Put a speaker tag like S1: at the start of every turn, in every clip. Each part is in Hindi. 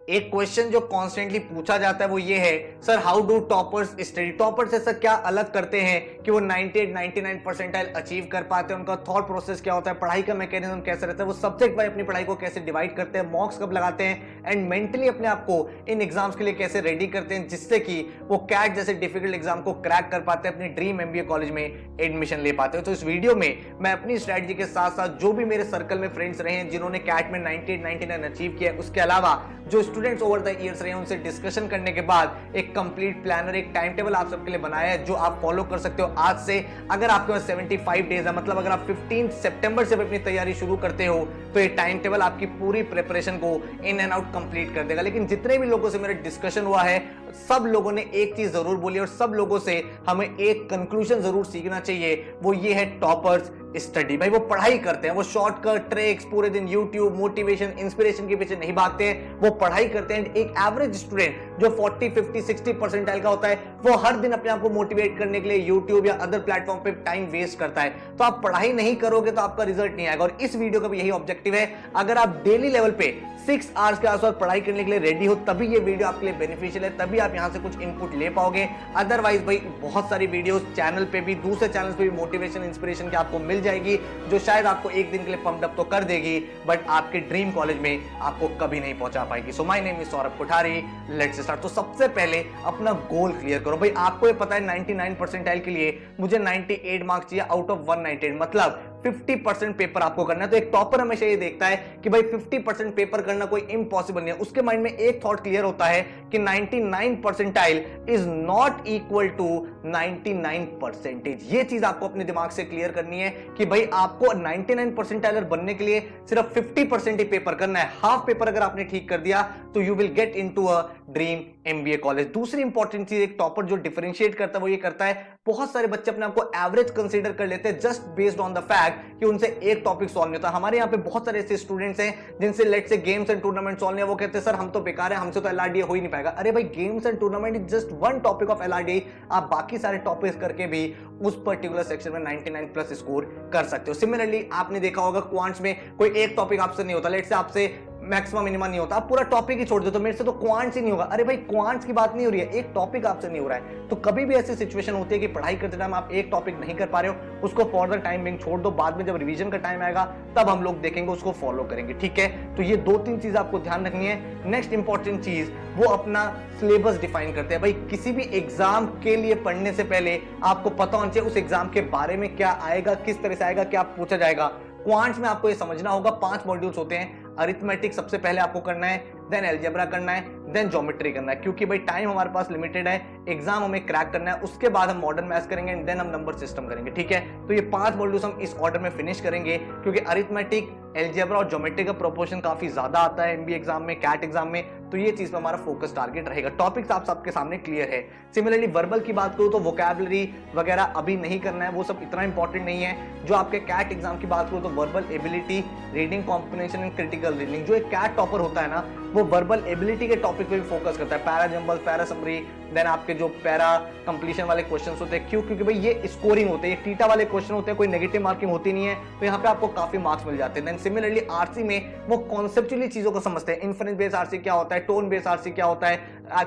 S1: एक क्वेश्चन जो कॉन्स्टेंटली पूछा जाता है वो ये है, sir how do toppers study. Topper से सर क्या अलग करते हैं कि वो 98 99 परसेंटाइल अचीव कर पाते हैं, उनका थॉट प्रोसेस क्या होता है, पढ़ाई का मैकेनिज्म कैसे रहता है, वो सब्जेक्ट वाइज अपनी पढ़ाई को कैसे डिवाइड करते हैं, मॉक्स कब लगाते हैं एंड मेंटली अपने आप को इन एग्जाम्स के लिए कैसे रेडी करते हैं जिससे कि वो कैट जैसे डिफिकल्ट एग्जाम को क्रैक कर पाते हैं, अपनी ड्रीम एमबीए कॉलेज में एडमिशन ले पाते हैं। तो इस वीडियो में मैं अपनी स्ट्रेटजी के साथ साथ जो भी मेरे सर्कल में फ्रेंड्स रहे हैं जिन्होंने कैट में 98 99 अचीव किया है, उसके अलावा जो स्टूडेंट्स ओवर द ईयर्स रहे हैं उनसे डिस्कशन करने के बाद एक कंप्लीट प्लानर, एक टाइम टेबल आप सबके लिए बनाया है जो आप फॉलो कर सकते हो आज से। अगर आपके पास 75 डेज है, मतलब अगर आप 15 सितंबर से अपनी तैयारी शुरू करते हो तो ये टाइम टेबल आपकी पूरी प्रिपरेशन को इन एंड आउट कंप्लीट कर देगा। लेकिन जितने भी लोगों से मेरा डिस्कशन हुआ है सब लोगों ने एक चीज जरूर बोली और सब लोगों से हमें एक कंक्लूजन जरूर सीखना चाहिए, वो ये है टॉपर्स स्टडी। भाई वो पढ़ाई करते हैं, वो शॉर्टकट ट्रिक्स पूरे दिन यूट्यूब मोटिवेशन इंस्पिरेशन के पीछे नहीं भागते हैं, वो पढ़ाई करते हैं। एक एवरेज स्टूडेंट जो 40 50 60 परसेंटाइल का होता है वो हर दिन अपने आप को मोटिवेट करने के लिए यूट्यूब या अदर प्लेटफॉर्म पे टाइम वेस्ट करता है। तो आप पढ़ाई नहीं करोगे तो आपका रिजल्ट नहीं आएगा। और इस वीडियो का भी यही ऑब्जेक्टिव है, अगर आप डेली लेवल पे 6 आवर्स के आसपास पढ़ाई करने के लिए रेडी हो तभी ये वीडियो आपके लिए बेनिफिशियल है, तभी आप यहां से कुछ इनपुट ले पाओगे। अदरवाइज भाई बहुत सारी वीडियोस चैनल पे भी, दूसरे चैनल पे भी मोटिवेशन इंस्पिरेशन की आपको मिल जाएगी जो शायद आपको एक दिन के लिए पंप अप तो कर देगी बट आपके ड्रीम कॉलेज में आपको कभी नहीं पहुंचा पाएगी। So my name is Saurabh Kothari, let's start. तो सबसे पहले अपना गोल क्लियर करो। भाई आपको ये पता है 99 परसेंटाइल के लिए मुझे 98 मार्क्स चाहिए आउट ऑफ 198, मतलब 50% पेपर आपको करना है। तो एक टॉपर हमेशा ये देखता है कि भाई 50% पेपर करना कोई इम्पॉसिबल नहीं है। उसके माइंड में एक थॉट क्लियर होता है कि 99 percentile is not equal to 99 percentage. ये चीज आपको अपने दिमाग से क्लियर करनी है कि भाई आपको 99 परसेंटाइलर बनने के लिए सिर्फ 50% ही पेपर करना है। हाफ पेपर अगर आपने ठीक कर दिया तो you will get into a dream MBA college. दूसरी इंपॉर्टेंट चीज एक टॉपर जो डिफरेंशिएट करता है वो ये करता है, बहुत सारे बच्चे अपने आप को एवरेज कंसीडर कर लेते हैं just based on the fact कि उनसे एक टॉपिक सॉल्व नहीं होता। हमारे यहाँ पे बहुत सारे ऐसे स्टूडेंट्स हैं जिनसे let's say games and tournament solve नहीं, वो कहते हैं सर हम तो बेकार है, हमसे तो एलआरडीए हो ही नहीं पाएगा। अरे भाई games and tournament is just one topic of LRDA, आप बाकी सारे टॉपिक्स करके भी उस पर्टिकुलर सेक्शन में 99 प्लस स्कोर कर सकते हो। सिमिलरली आपने देखा होगा क्वांट्स में कोई एक टॉपिक आपसे नहीं होता, लेट्स से आपसे मैक्सिमम मिनिमम नहीं होता, आप पूरा टॉपिक ही छोड़ दो तो मेरे से तो क्वांट्स ही नहीं होगा। अरे भाई क्वांट्स की बात नहीं हो रही है, एक टॉपिक आपसे नहीं हो रहा है। तो कभी भी ऐसी सिचुएशन होती है कि पढ़ाई करते टाइम आप एक टॉपिक नहीं कर पा रहे हो, उसको फॉर द टाइम बिंग छोड़ दो, बाद में जब रिवीजन का टाइम आएगा तब हम लोग देखेंगे, उसको फॉलो करेंगे, ठीक है। तो ये 2-3 चीज आपको ध्यान रखनी है। नेक्स्ट इंपॉर्टेंट चीज वो अपना सिलेबस डिफाइन करते हैं। भाई किसी भी एग्जाम के लिए पढ़ने से पहले आपको पता होना चाहिए उस एग्जाम के बारे में क्या आएगा, किस तरह से आएगा, क्या पूछा जाएगा। क्वांट्स में आपको ये समझना होगा 5 मॉड्यूल्स होते हैं। अरिथमेटिक सबसे पहले आपको करना है, देन अलजेब्रा करना है, देन ज्योमेट्री करना है, क्योंकि भाई टाइम हमारे पास लिमिटेड है, एग्जाम हमें क्रैक करना है। उसके बाद हम मॉडर्न मैथ्स करेंगे एंड देन हम नंबर सिस्टम करेंगे, ठीक है। तो ये 5 मॉड्यूल्स हम इस ऑर्डर में फिनिश करेंगे क्योंकि अरिथमेटिक, अलजेब्रा और ज्योमेट्री का प्रोपोर्शन काफी ज्यादा आता है एमबीए एग्जाम में, कैट एग्जाम में, तो ये चीज पे हमारा फोकस टारगेट रहेगा। टॉपिक्स आप सबके सामने क्लियर है। सिमिलरली वर्बल की बात करूं तो वोकैबुलरी वगैरह अभी नहीं करना है, वो सब इतना इंपॉर्टेंट नहीं है। जो आपके कैट एग्जाम की बात करूं तो verbal ability, reading comprehension and critical reasoning, जो एक कैट टॉपर होता है ना वो वर्बल एबिलिटी के टॉपिक पे भी फोकस करता है। Para jumble, para summary, then आपके जो पैरा कंप्लीशन वाले क्वेश्चंस होते हैं, क्यों? क्योंकि भाई ये स्कोरिंग होते हैं, ये टीटा वाले क्वेश्चन होते हैं, कोई नेगेटिव मार्किंग होती नहीं है, तो यहाँ पे आपको काफी मार्क्स मिल जाते हैं। देन सिमिलरली आरसी में वो कॉन्सेप्चुअली चीजों को समझते हैं, इन्फरेंस बेस्ड आरसी क्या होता है, टोन बेस्ड आरसी क्या होता है,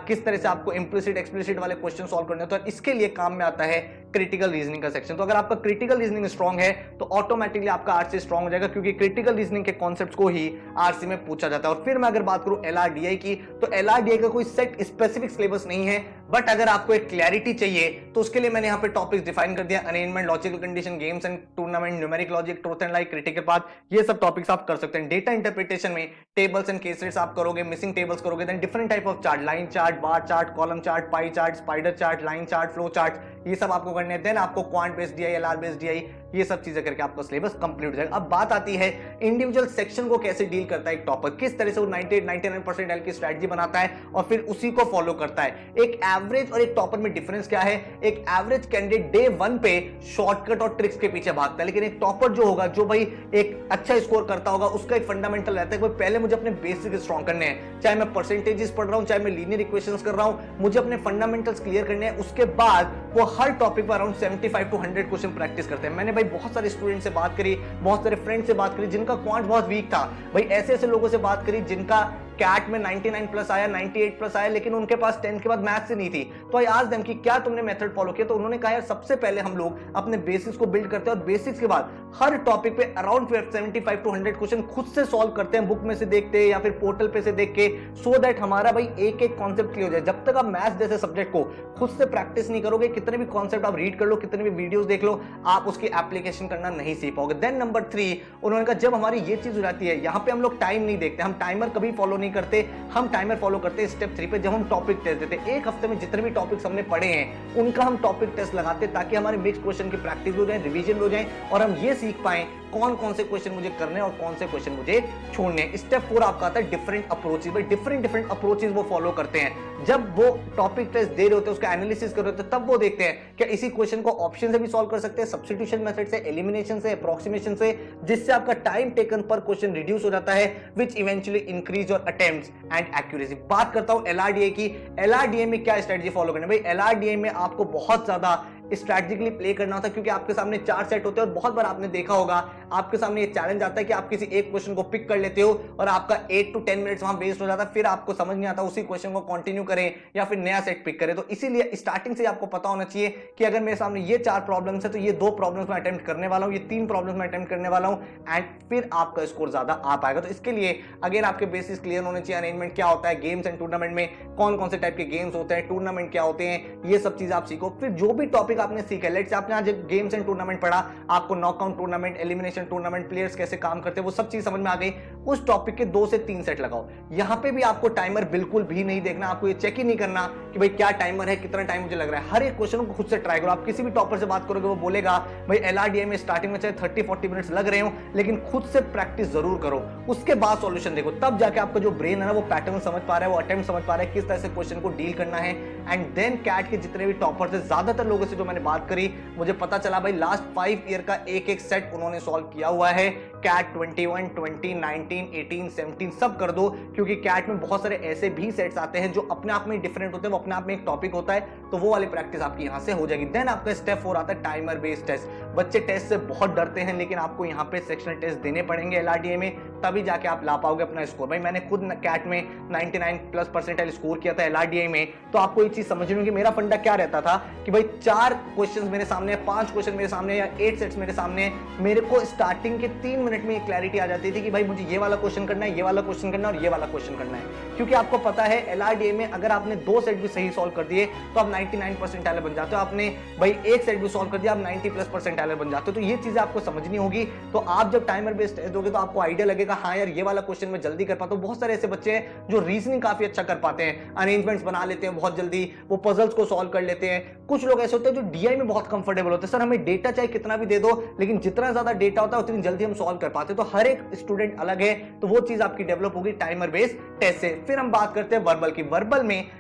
S1: किस तरह से आपको इम्प्लिसिट एक्सप्लिसिट वाले क्वेश्चन सॉल्व करने होते हैं। इसके लिए काम में आता है क्रिटिकल रीजनिंग का सेक्शन। तो अगर आपका क्रिटिकल रीजनिंग स्ट्रांग है तो ऑटोमेटिकली आपका आरसी स्ट्रांग हो जाएगा, क्योंकि क्रिटिकल रीजनिंग के कॉन्सेप्ट्स को ही आरसी में पूछा जाता है। और फिर मैं अगर बात करूं एलआरडीआई की, तो एलआरडीआई का कोई सेट स्पेसिफिक सिलेबस नहीं है, बट अगर आपको एक क्लैरिटी चाहिए तो उसके लिए मैंने यहाँ पे टॉपिक्स डिफाइन कर दिया। Arrangement, logical condition, games and tournament, numeric logic, truth and like, critical path, ये सब टॉपिक्स आप कर सकते हैं। डेटा इंटरप्रिटेशन में टेबल्स एंड केसेस आप करोगे, मिसिंग टेबल्स करोगे, then different type of chart, line chart, bar chart, column chart, pie chart, spider chart, line chart, flow chart, ये सब आपको करने हैं। देन आपको quant based DI, LR based DI, ये सब चीजें करके आपका सिलेबस कंप्लीट हो जाएगा। अब बात आती है इंडिविजुअल सेक्शन को कैसे डील करता है एक टॉपर, किस तरह से वो 98-99% की स्ट्रेटजी बनाता है और फिर उसी को फॉलो करता है। एक एवरेज और एक टॉपर में डिफरेंस क्या है? एक एवरेज कैंडिडेट डे 1 पे शॉर्टकट और ट्रिक्स के पीछे भागता है, लेकिन एक टॉपर जो होगा, जो भाई एक अच्छा स्कोर करता होगा, उसका एक फंडामेंटल रहता है कि पहले मुझे अपने बेसिक स्ट्रॉन्ग करने हैं, चाहे मैं परसेंटेजेस पढ़ रहा हूं, चाहे मैं लीनियर इक्वेशंस कर रहा हूं, मुझे अपने फंडामेंटल्स क्लियर करने हैं। उसके बाद वो हर टॉपिक पर अराउंड 75 to 100 क्वेश्चन प्रैक्टिस करते हैं। मैंने भाई बहुत सारे स्टूडेंट से बात करी, बहुत सारे फ्रेंड से बात करी जिनका क्वांट बहुत वीक था, भाई ऐसे ऐसे लोगों से बात करी जिनका कैट में 99 प्लस आया, 98 प्लस आया, लेकिन उनके पास 10 के बाद मैथ्स ही नहीं थी। तो आई आस्क्ड देम कि क्या तुमने मेथड फॉलो किया? तो उन्होंने कहा यार सबसे पहले हम लोग अपने बेसिक्स को बिल्ड करते हैं और बेसिक्स के बाद हर टॉपिक पे अराउंड 75 टू 100 क्वेश्चन खुद से सॉल्व करते हैं, बुक में से देखते हैं या फिर पोर्टल पे से देख के, सो दैट हमारा भाई एक एक कॉन्सेप्ट क्लियर हो जाए। जब तक आप मैथ्स जैसे सब्जेक्ट को खुद से प्रैक्टिस नहीं करोगे, कितने भी कॉन्सेप्ट आप रीड कर लो, कितने भी वीडियोस देख लो, आप उसकी एप्लीकेशन करना नहीं सीख पाओगे। देन नंबर 3 उन्होंने कहा जब हमारी ये चीज हो जाती है, यहाँ पे हम लोग टाइम नहीं देखते, हम टाइमर कभी फॉलो नहीं करते, हम टाइमर फॉलो करते हैं स्टेप 3 पे, जब हम टॉपिक टेस्ट देते हैं। एक हफ्ते में जितने भी टॉपिक्स हमने पढ़े हैं उनका हम टॉपिक टेस्ट लगाते हैं ताकि हमारे मिक्स क्वेश्चन की प्रैक्टिस हो जाए, रिवीजन हो जाए और हम ये सीख पाए कौन कौन से क्वेश्चन मुझे करने हैं और कौन से क्वेश्चन मुझे छोड़ने हैं। स्टेप 4 आपका आता है डिफरेंट अप्रोचेस। भाई डिफरेंट अप्रोचेस वो फॉलो करते हैं। जब वो टॉपिक टेस्ट दे रहे होते हैं, उसका एनालिसिस कर रहे होते हैं, तब वो देखते हैं क्या इसी क्वेश्चन को ऑप्शन से भी सॉल्व कर सकते हैं, सब्स्टिट्यूशन मेथड से, एलिमिनेशन से, अप्रोक्सीमेशन से, जिससे आपका टाइम टेकन पर क्वेश्चन रिड्यूस हो जाता है, which eventually increase your attempts and accuracy. बात करता हूं एलआरडीए की। एलआरडीए में क्या स्ट्रेटजी फॉलो करनी है? भाई एलआरडीए में आपको बहुत ज्यादा स्ट्रैटेजिकली प्ले करना होता है क्योंकि आपके सामने 4 सेट होते हैं और बहुत बार आपने देखा होगा आपके सामने ये चैलेंज आता है कि आप किसी एक क्वेश्चन को पिक कर लेते हो और आपका 8 to 10 मिनट्स वहां वेस्ट हो जाता है, फिर आपको समझ नहीं आता उसी क्वेश्चन को कंटिन्यू करें या फिर नया सेट पिक करें। तो इसीलिए स्टार्टिंग से आपको पता होना चाहिए कि अगर मेरे सामने ये 4 प्रॉब्लम्स है तो ये 2 प्रॉब्लम्स मैं अटेम्प्ट करने वाला हूं, ये 3 प्रॉब्लम्स मैं अटेम्प्ट करने वाला हूं, एंड फिर आपका स्कोर ज्यादा आ पाएगा। तो इसके लिए अगेन आपके बेसिस क्लियर होने चाहिए। अरेंजमेंट क्या होता है, गेम्स एंड टूर्नामेंट में कौन कौन से टाइप के गेम्स होते हैं, टूर्नामेंट क्या होते हैं, ये सब चीज आप सीखो। फिर जो भी टॉपिक आपने सीखा, लेट्स आपने आज गेम्स एंड टूर्नामेंट पढ़ा, आपको knockout tournament, elimination tournament, players कैसे काम करते हैं, वो सब चीज समझ में आ गई। उस टॉपिक के 2 से 3 सेट लगाओ। यहां पे भी आपको टाइमर बिल्कुल भी नहीं देखना, आपको ये चेक ही नहीं करना कि भाई क्या टाइमर है, कितना टाइम मुझे लग रहा है। हर एक क्वेश्चन को खुद से ट्राई करो। आप किसी भी टॉपर से बात करोगे वो बोलेगा भाई एलआरडीए में स्टार्टिंग में चाहे 30-40 मिनट्स लग रहे हो लेकिन खुद से प्रैक्टिस जरूर करो, उसके बाद सॉल्यूशन देखो, तब जाके आपका जो ब्रेन है ना वो पैटर्न समझ पा रहा है, वो अटेम्प्ट समझ पा रहा है किस तरह से क्वेश्चन को डील करना है। एंड देन कैट के जितने भी टॉपर्स है, ज्यादातर लोगों से जो मैंने बात करी, मुझे पता चला भाई लास्ट 5 ईयर का एक एक सेट उन्होंने सॉल्व किया हुआ है। कैट 21, 20, 19, 18, 17 सब कर दो, क्योंकि कैट में बहुत सारे ऐसे भी सेट्स आते हैं जो अपने आप में डिफरेंट होते हैं, वो अपने आप में एक टॉपिक होता है, तो वो वाली प्रैक्टिस आपकी यहां से हो जाएगी। देन आपका स्टेप 4 आता है टाइमर बेस्ड टेस्ट। बच्चे टेस्ट से बहुत डरते हैं लेकिन आपको यहाँ पे सेक्शनल टेस्ट देने पड़ेंगे एलआरडीए में, तभी जाके आप ला पाओगे अपना स्कोर। भाई मैंने खुद कैट में 99 प्लस परसेंटाइल स्कोर किया था एलआरडीए में, तो आपको ये चीज समझनी होगी। मेरा फंडा क्या रहता था कि भाई 4 क्वेश्चन मेरे सामने, 5 क्वेश्चन मेरे सामने या 8 सेट्स मेरे सामने, मेरे को स्टार्टिंग के 3 मिनट में क्लैरिटी आ जाती थी कि भाई मुझे ये वाला क्वेश्चन करना है, ये वाला क्वेश्चन करना है और ये वाला क्वेश्चन करना है। क्योंकि आपको पता है एलआरडीए में अगर आपने 2 सेट भी सही सॉल्व कर दिए तो आप 99 परसेंटाइलर बन जाते हो, आपने भाई 1 सेट भी सॉल्व कर दिया आप 90 प्लस परसेंटाइलर बन जाते हो। तो ये चीजें आपको समझनी होगी। तो आप जब टाइमर बेस्ड टेस्ट दोगे तो आपको आइडिया लगेगा हाँ यार ये वाला क्वेश्चन मैं जल्दी कर पाता हूं। बहुत सारे ऐसे बच्चे हैं जो रीजनिंग काफी अच्छा कर पाते हैं, अरेंजमेंट्स बना लेते हैं बहुत जल्दी, वो पजल्स को सॉल्व कर लेते हैं। कुछ लोग ऐसे होते हैं जो डीआई में बहुत कंफर्टेबल होते हैं, सर हमें डेटा चाहे कितना भी दे दो लेकिन जितना ज्यादा डेटा होता है उतनी जल्दी हम सॉल्व कर पाते हैं। तो हर एक स्टूडेंट अलग है, तो वो चीज आपकी डेवलप होगी टाइमर बेस्ड टेस्ट से। फिर हम बात करते हैं वर्बल की। वर्बल में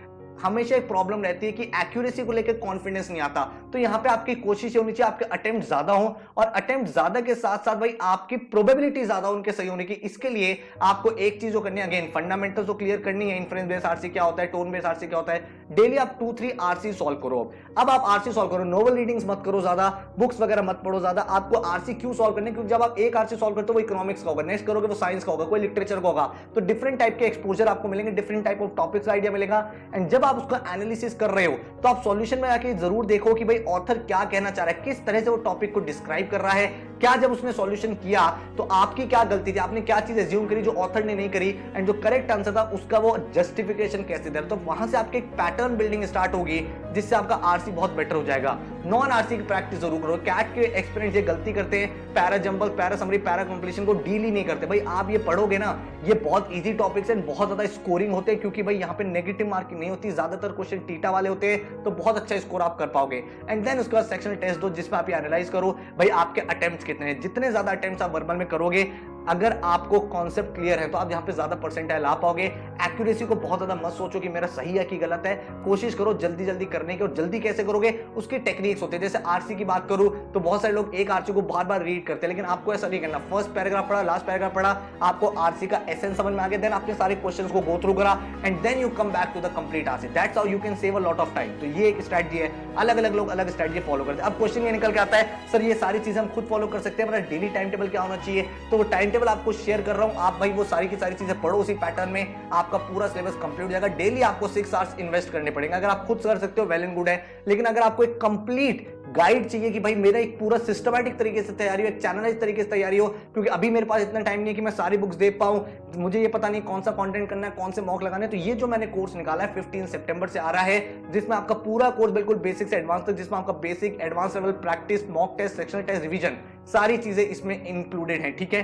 S1: हमेशा एक प्रॉब्लम रहती है कि एक्यूरेसी को लेकर कॉन्फिडेंस नहीं आता। तो यहां पे आपकी कोशिश होनी चाहिए आपके अटेम्प्ट ज्यादा हो, और अटेम्प्ट ज्यादा के साथ साथ भाई आपकी प्रोबेबिलिटी ज्यादा उनके सही होने की। इसके लिए आपको एक चीज जो करनी है, अगेन फंडामेंटल्स तो क्लियर करनी है, इन्फ्रेंस बेस्ड आरसी क्या होता है, टोन बेस्ड आरसी क्या होता है। डेली आप 2-3 आरसी सॉल्व करो। अब आप आरसी सॉल्व करो, नोवेल रीडिंग्स मत करो ज्यादा, बुक्स वगैरह मत पढ़ो ज्यादा। आपको आरसी क्यों सॉल्व करने, क्योंकि जब आप एक आरसी सॉल्व करते हो वो इकोनॉमिक्स का होगा, नेक्स्ट करोगे वो साइंस का होगा, कोई लिटरेचर का होगा। तो डिफरेंट टाइप के एक्सपोजर आपको मिलेंगे, different type of topics idea मिलेगा। एंड जब आप उसका एनालिसिस कर रहे हो तो आप सॉल्यूशन में आके जरूर देखो कि भाई ऑथर क्या कहना चाह रहा है, किस तरह से वो टॉपिक को डिस्क्राइब कर रहा है, क्या जब उसने सॉल्यूशन किया तो आपकी क्या गलती थी, आपने क्या चीज एज्यूम करी जो ऑथर ने नहीं करी, एंड जो करेक्ट आंसर था उसका वो जस्टिफिकेशन कैसे दे रहा। तो वहां से आपकी एक पैटर्न बिल्डिंग स्टार्ट होगी जिससे आपका आरसी बहुत बेटर हो जाएगा। नॉन आरसी की प्रैक्टिस जरूर करो। कैट के एक्सपीरियंस ये गलती करते हैं, para jumble, para summary, para completion को डील ही नहीं करते। भाई आप ये पढ़ोगे ना, ये बहुत इजी टॉपिक्स हैं, बहुत ज्यादा स्कोरिंग होते हैं, क्योंकि भाई यहाँ पे नेगेटिव मार्किंग नहीं होती, ज्यादातर क्वेश्चन टीटा वाले होते हैं, तो बहुत अच्छा स्कोर आप कर पाओगे। एंड देन उसके बाद सेक्शनल टेस्ट दो जिसमें आप एनालाइज करो भाई आपके अटेम्प्ट्स कितने हैं। जितने ज्यादा अटेम्प्ट्स आप वर्बल में करोगे, अगर आपको कॉन्सेप्ट क्लियर है तो आप यहाँ पे ज्यादा परसेंटाइल ला पाओगे। एक्यूरेसी को बहुत ज्यादा मत सोचो कि मेरा सही है कि गलत है, कोशिश करो जल्दी जल्दी करने की। और जल्दी कैसे करोगे उसकी टेक्निक्स होते हैं। जैसे आरसी की बात करूं तो बहुत सारे लोग एक आरसी को बार बार रीड करते हैं, लेकिन आपको ऐसा नहीं करना। फर्स्ट पैराग्राफ पढ़ा, लास्ट पैराग्राफ पढ़ा, आपको आरसी का एसेंस समझ में आ गया, देन आपने सारे क्वेश्चंस को गो थ्रू करा and then you come back to the complete RC. That's how you can save a lot of time. तो ये एक स्ट्रेटजी है, अलग अलग लोग अलग स्ट्रेटजी फॉलो करते हैं। अब क्वेश्चन ये निकल के आता है, सर ये सारी चीजें हम खुद फॉलो कर सकते हैं, हमारा डेली टाइम टेबल क्या होना चाहिए? तो वो टाइम टेबल आपको शेयर कर रहा हूं, आप भाई वो सारी की सारी चीजें पढ़ो, उसी पैटर्न में आपका पूरा सिलेबस कंप्लीट हो जाएगा। डेली आपको 6 आवर्स इन्वेस्ट करने पड़ेंगे। अगर आप खुद कर सकते हो वेल एंड गुड है, लेकिन अगर आपको एक कंप्लीट गाइड चाहिए कि भाई मेरा एक पूरा सिस्टमैटिक तरीके से तैयारी हो, एक चैनलाइज तरीके से तैयारी हो, क्योंकि अभी मेरे पास इतना टाइम नहीं है कि मैं सारी बुक्स दे पाऊं, मुझे ये पता नहीं कौन सा कंटेंट करना है, कौन से मॉक लगाने हैं, तो ये जो मैंने कोर्स निकाला है 15 सितंबर से आ रहा है, जिसमें आपका पूरा कोर्स बिल्कुल बेसिक से एडवांस तक, जिसमें आपका basic, advance level, practice, mock test, sectional test, revision, सारी चीजें इसमें इंक्लूडेड है। ठीक है,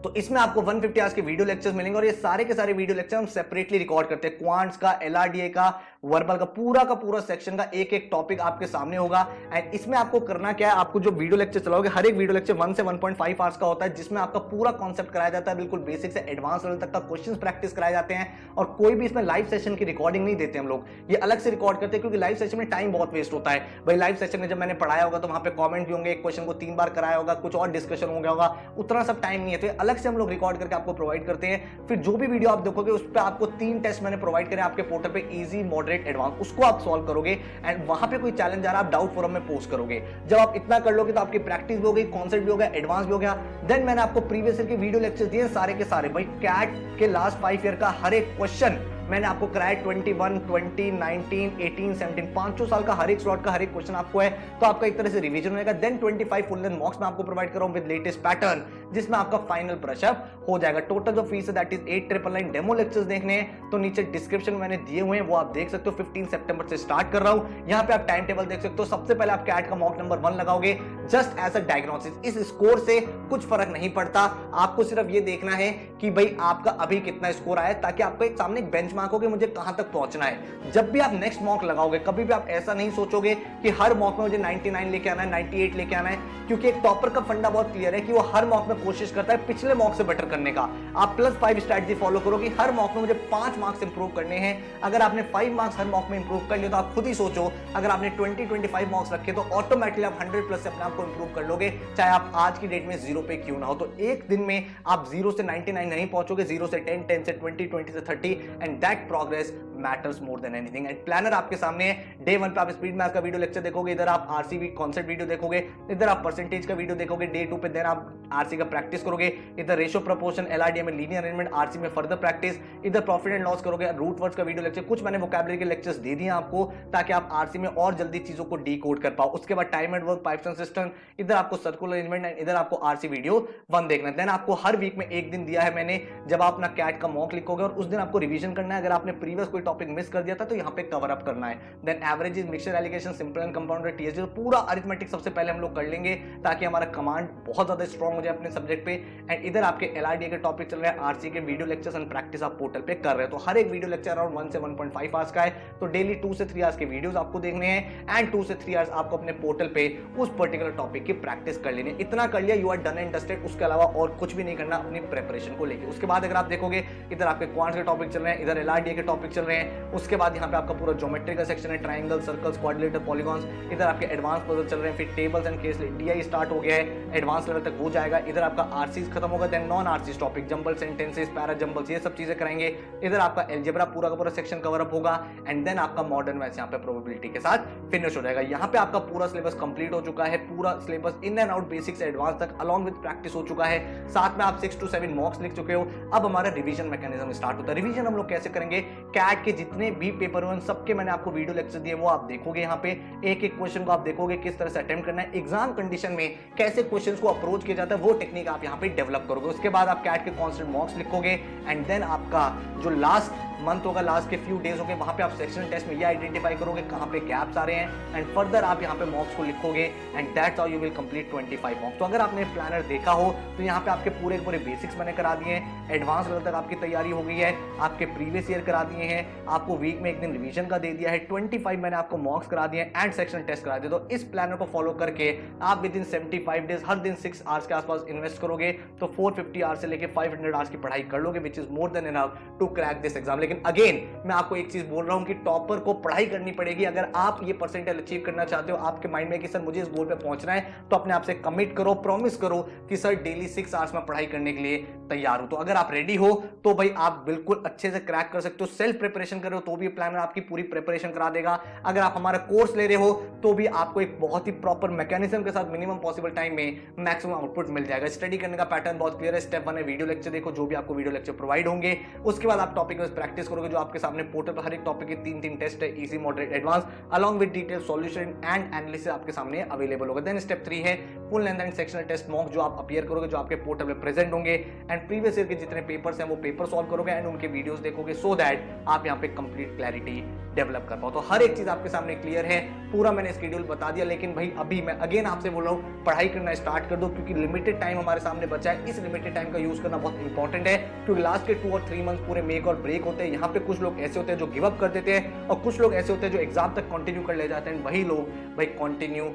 S1: तो इसमें आपको 150 आवर्स के वीडियो लेक्चर्स मिलेंगे और ये सारे के सारे वीडियो लेक्चर हम सेपरेटली रिकॉर्ड करते हैं। क्वांट्स का, एलआरडीए का, वर्बल का पूरा सेक्शन का एक एक टॉपिक आपके सामने होगा। एंड इसमें आपको करना क्या है, आपको जो वीडियो लेक्चर चलाओगे, हर एक वीडियो लेक्चर 1 से 1.5 आवर्स का होता है, जिसमें आपका पूरा कॉन्सेप्ट कराया जाता है, बिल्कुल बेसिक से एडवांस लेवल तक का क्वेश्चंस प्रैक्टिस कराए जाते हैं। और कोई भी इसमें लाइव सेशन की रिकॉर्डिंग नहीं देते हम लोग, ये अलग से रिकॉर्ड करते हैं, क्योंकि लाइव सेशन में टाइम बहुत वेस्ट होता है। भाई लाइव सेशन में जब मैंने पढ़ाया होगा तो वहां पे कमेंट भी होंगे, एक क्वेश्चन को 3 बार कराया होगा, कुछ और डिस्कशन हो गया होगा, उतना सब टाइम नहीं है, तो अलग से हम लोग रिकॉर्ड करके आपको प्रोवाइड करते हैं। फिर जो भी वीडियो आप देखोगे उस पर आपको 3 टेस्ट मैंने प्रोवाइड करे आपके पोर्टल पे, इजी, मॉडरेट, एडवांस, उसको आप सॉल्व करोगे। एंड वहां पे कोई चैलेंज आ रहा है, आप डाउट फोरम में पोस्ट करोगे। जब आप इतना कर लोगे तो आपकी प्रैक्टिस भी हो गई, कॉन्सेप्ट भी हो गया, एडवांस भी हो गया। देन मैंने आपको प्रीवियस ईयर के वीडियो लेक्चर्स दिए सारे के सारे, भाई कैट के लास्ट 5 ईयर का हर एक क्वेश्चन मैंने आपको कराया, 21, 20, 19, 18, 17, 500 साल का हर एक स्लॉट का हर एक क्वेश्चन आपको है, तो आपका एक तरह से रिवीजन होगा। देन 25 फुल लेंथ मॉक्स में आपको प्रोवाइड कर रहा हूं विद लेटेस्ट पैटर्न, जिसमें आपका फाइनल ब्रशअप हो जाएगा। टोटल जो फीस है दैट इज 8,999। डेमो लेक्चर्स देखने हैं तो नीचे डिस्क्रिप्शन में मैंने दिए हुए हैं, वो आप देख सकते हो। 15 सितंबर से स्टार्ट कर रहा हूं, यहां पे आप टाइम टेबल देख सकते हो। सबसे पहले आप कैट का मॉक नंबर 1 लगाओगे, जस्ट एज अ डायग्नोसिस। इस स्कोर से कुछ फर्क नहीं पड़ता, आपको सिर्फ ये देखना है कि भाई आपका अभी कितना स्कोर आया, ताकि आपको एक सामने एक बेंचमार्क हो कि मुझे कहां तक पहुंचना है। जब भी आप नेक्स्ट मॉक लगाओगे, कभी भी आप ऐसा नहीं सोचोगे कि हर मॉक में मुझे 99 लेके आना है, 98 लेके आना है, क्योंकि एक टॉपर का फंडा बहुत क्लियर है कि वो हर मॉक में कोशिश करता है पिछले मॉक से बेटर करने का। आप +5 स्ट्रैटेजी फॉलो करो कि हर मॉक में मुझे 5 मार्क्स इंप्रूव करने हैं। अगर आपने 5 मार्क्स हर मॉक में इंप्रूव कर लिया तो आप खुद ही सोचो, अगर आपने 20-25 मार्क्स रखे तो ऑटोमेटिकली आप 100+ से अपने आप को इंप्रूव कर लोगे, चाहे आप आज की डेट में 0 पे क्यों ना हो। तो एक दिन में आप 0 से 99 नहीं पहुंचोगे, 0 से 10, 10 से 20, 20 से 30, and that progress matters more than anything. And planner आपके सामने है। डे 1 पे आप स्पीड मैथ का वीडियो लेक्चर देखोगे, इधर आप आरसीबी कॉन्सेप्ट वीडियो देखोगे, इधर आप परसेंटेज का वीडियो देखोगे। डे 2 पे देन आप आरसी का प्रैक्टिस करोगे, इधर रेशियो प्रोपोर्शन, एलआरडीए में लीनियर अरेंजमेंट, आरसी में फर्दर प्रैक्टिस, इधर प्रॉफिट एंड लॉस करोगे, रूट वर्ड्स का वीडियो लेक्चर। कुछ मैंने वोकैबुलरी के लेक्चर्स दे दिए आपको ताकि आप आरसी में और जल्दी चीजों को डीकोड कर पाओ। उसके बाद time and work, pipes and system, इधर आपको सर्कुलर अरेंजमेंट, एंड इधर आपको आरसी वीडियो 1 देखना है। देन आपको हर वीक में एक दिन दिया है मैंने, जब आप अपना कैट का मॉक लिखोगे और उस दिन आपको रिवीजन करना है। अगर आपने प्रीवियस कोई टॉपिक मिस कर दिया था तो यहाँ पे कवर अप करना है। Then averages, mixture, alligation, simple and compounded, TSD, तो पूरा अरिथमेटिक सबसे पहले हम लोग कर लेंगे ताकि हमारा कमांड बहुत ज्यादा स्ट्रॉन्ग हो जाए अपने सब्जेक्ट पे। एंड इधर आपके एलआरडीए के टॉपिक चल रहे हैं, आरसी के वीडियो लेक्चर्स एंड प्रैक्टिस आप पोर्टल पे कर रहे हो। तो हर एक वीडियो लेक्चर अराउंड 1 से 1.5 आवर्स का है, तो डेली 2 से 3 आवर्स के वीडियोस आपको देखने हैं, एंड 2 से 3 आवर्स आपको अपने पोर्टल पे उस पर्टिकुलर टॉपिक की प्रैक्टिस कर लेनी है। इतना कर लिया, you are done and dusted. उसके अलावा और कुछ भी नहीं करना अपनी प्रिपरेशन को लेकर। उसके बाद अगर आप देखोगे, इधर आपके क्वांट्स के टॉपिक चल रहे हैं, इधर एलआरडीए के टॉपिक चल रहे हैं। उसके बाद यहाँ पे आपका पूरा ज्योमेट्री का सेक्शन है, ट्राइंगल, सर्कल्स, क्वाड्रिलेटर, पॉलीगॉन्स। इधर आपके एडवांस पजल चल रहे हैं, फिर tables and case DI start हो गया है, एडवांस लेवल तक हो जाएगा। इधर आपका आरसीज खत्म होगा, then non RCs topic, jumble sentences, para jumbles, ये सब चीजें कराएंगे। इधर आपका अलजेब्रा पूरा का पूरा सेक्शन कवर अप होगा, एंड देन आपका मॉडर्न मैथ्स यहाँ पे प्रोबेबिलिटी के साथ फिनिश हो जाएगा। यहाँ पे आपका पूरा सिलेबस कंप्लीट हो चुका है, पूरा syllabus in and out basic से एडवांस तक अलॉन्ग विद प्रैक्टिस हो चुका है। साथ में आप 6 to 7 मॉक्स लिख चुके हो। अब हमारा रिवीजन मैकेनिज्म स्टार्ट होता है। रिवीजन हम लोग कैसे करेंगे, कैट के जितने भी पेपर हुए सबके मैंने आपको वीडियो लेक्चर दिए, वो आप देखोगे। यहाँ पे एक एक क्वेश्चन को आप देखोगे किस तरह से अटेम्प्ट करना है, एग्जाम कंडीशन में कैसे क्वेश्चंस को अप्रोच किया जाता है, वो टेक्निक आप यहाँ पे डेवलप करोगे। उसके बाद आप कैट के कॉन्स्टेंट मॉक्स लिखोगे, एंड देन आपका जो लास्ट मंथ होगा, लास्ट के फ्यू डेज होंगे, वहां पे आप सेक्शनल टेस्ट में ये आइडेंटिफाई करोगे कहां पे गैप्स आ रहे हैं, एंड फर्दर आप यहां पे मॉक्स को लिखोगे, and that's how you will complete 25 मॉक्स। तो अगर आपने प्लानर देखा हो तो यहाँ पे आपके पूरे पूरे बेसिक्स मैंने करा दिए हैं, एडवांस लेवल तक आपकी तैयारी हो गई है, आपके प्रीवियस ईयर करा दिए हैं, आपको वीक में एक दिन रिवीजन का दे दिया है, 25 मैंने आपको मॉक्स करा दिए एंड सेक्शनल टेस्ट करा दिए। तो इस प्लानर को फॉलो करके आप विद इन 75 डेज हर दिन 6 आवर्स के आसपास इन्वेस्ट करोगे तो 450 आवर्स से लेकर 500 आवर्स की पढ़ाई कर लोगे, which is more than enough to crack this exam. लेकिन अगेन मैं आपको एक चीज बोल रहा हूं कि टॉपर को पढ़ाई करनी पड़ेगी। अगर आप ये परसेंटाइल अचीव करना चाहते हो, आपके माइंड में कि सर मुझे इस गोल पे पहुंचना है, तो अपने आप से कमिट करो, प्रॉमिस करो कि सर डेली 6 आवर्स में पढ़ाई करने के लिए तैयार हो। तो अगर आप रेडी हो तो भाई आप बिल्कुल अच्छे से क्रैक कर सकते हो। सेल्फ प्रिपरेशन कर रहे हो तो भी प्लानर आपकी पूरी प्रिपरेशन करा देगा। अगर आप हमारा कोर्स ले रहे हो तो भी आपको एक बहुत ही प्रॉपर मैकेनिज्म के साथ मिनिमम पॉसिबल टाइम में मैक्सिमम आउटपुट मिल जाएगा। स्टडी करने का पैटर्न बहुत क्लियर है। स्टेप 1 है वीडियो लेक्चर देखो, जो भी आपको वीडियो लेक्चर प्रोवाइड होंगे। उसके बाद आप टॉपिक वाइज प्रैक्टिस करोगे, जो आपके सामने पोर्टल पर हर एक टॉपिक के 3 टेस्ट है, easy, moderate, advance, along with detail solution and analysis आपके सामने अवेलेबल होगा। देन स्टेप 3 है full length and sectional test mock, जो आप अपीयर करोगे, जो आपके पोर्टल पे प्रेजेंट होंगे एंड प्रीवियस ईयर के जितने पेपर्स हैं वो पेपर सॉल्व करोगे एंड उनके वीडियोस देखोगे, सो दैट आप यहाँ पे कंप्लीट क्लैरिटी डेवलप कर पाओ। तो हर एक चीज आपके सामने क्लियर है, पूरा मैंने स्केड्यूल बता दिया। लेकिन भाई अभी मैं अगेन आपसे बोल रहा हूँ पढ़ाई करना स्टार्ट कर दो, क्योंकि लिमिटेड टाइम हमारे सामने बचा है। इस लिमिटेड टाइम का यूज करना बहुत इंपॉर्टेंट है, क्योंकि लास्ट के 2 और 3 मंथ पूरे मेक और ब्रेक होते हैं। यहाँ पे कुछ लोग ऐसे होते हैं जो गिव अप कर देते हैं और कुछ लोग ऐसे होते हैं जो एग्जाम तक कंटिन्यू कर ले जाते हैं। वही लोग भाई कंटिन्यू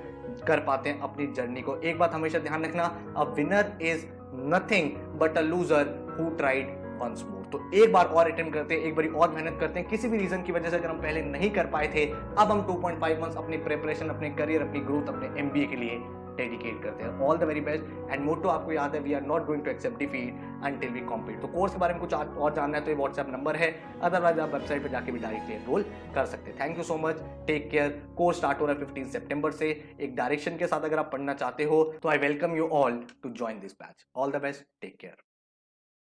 S1: कर पाते हैं अपनी जर्नी को। एक बात हमेशा ध्यान रखना, a winner is nothing but a loser who tried once more. तो एक बार और अटेम्प्ट करते हैं, एक बार और मेहनत करते हैं। किसी भी रीजन की वजह से अगर हम पहले नहीं कर पाए थे, अब हम 2.5 मंथ्स अपनी प्रिपरेशन, अपने करियर, अपनी ग्रोथ, अपने एमबीए के लिए डेडिकेट करते हैं। All the very best and motto आपको याद है, we are not going to accept defeat until we compete. तो कोर्स के बारे में कुछ और जानना है तो ये व्हाट्सएप नंबर है, अदरवाइज आप वेबसाइट पे जाके भी डायरेक्टली एनरोल कर सकते हैं। Thank you so much, take care. Course start हो रहा है 15 सितंबर से। एक डायरेक्शन के साथ अगर आप पढ़ना चाहते हो तो I welcome you all to join this batch. All the best, take care.